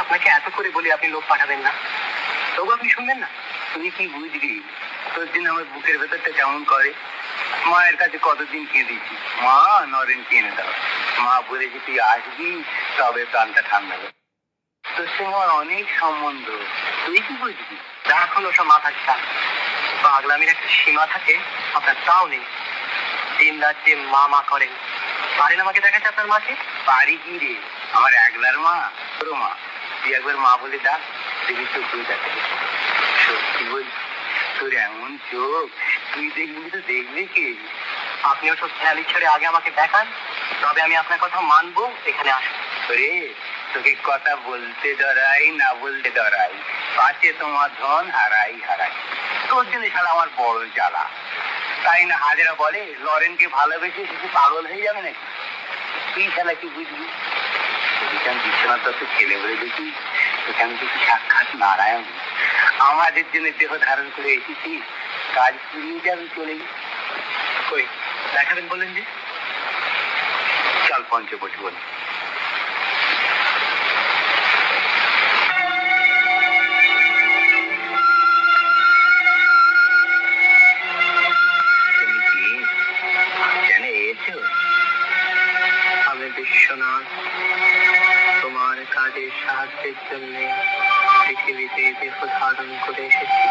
আপনাকে এত করে বলি আপনি লোক পাঠাবেন না, তবু আপনি শুনবেন না। তুই কি বুঝবি? তোর দিন আমার বুকের ভেতরটা কেমন করে। মায়ের কাছে কতদিন কেঁদেছি, মা নরেন কিনে দাও। মা বলেছি তুই আসবি, তবে প্রাণটা ঠান্ডা হবে। তোর সঙ্গে আমার অনেক সম্বন্ধ, তুই কি বুঝবি? এখন ওসব মাথা চান, পাগলামির একটা সীমা থাকে, আপনার তাও নেই। দিন রাত যে মা মা করেন, পারেন আমাকে দেখাচ্ছে আপনার মাকে? পারি কি রে, আমার একলার মা, তোর মা। তুই একবার মা বলে ডাক, দেখবি চোখ তুই দেখে। সত্যি বলছি, তোর এমন চোখ, তুই দেখবি তো দেখবি কে? আপনি ওসব খেয়ালি ছেড়ে আগে আমাকে দেখান, তবে আমি আপনার কথা মানবো, এখানে আসুন। রে, তোকে কথা বলতে ডরাই, না বলতে ডরাই, পাশে তোমার ধন হারাই হারাই। তোর জন্য শালা আমার বড় জ্বালা। তাই না হাজারা বলে লরেনকে ভালোবেসে শুধু পাগল হয়ে যাবে নাকি? তুই শালা কি বুঝবি? বিশ্বনাথ দত্ত ছেলে বলে দেখি, এখান থেকে সাক্ষাৎ নারায়ণ আমাদের জন্য দেহ ধারণ করে এসেছি, কাজ পুড়িয়ে যাবে চলে গিয়ে। কই দেখাবেন বললেন যে? চল পঞ্চবটি বলি। আমি বিশ্বনাথ, তোমার কাজের সাহায্যের জন্য পৃথিবীতে দেহ ধারণ করে এসেছি।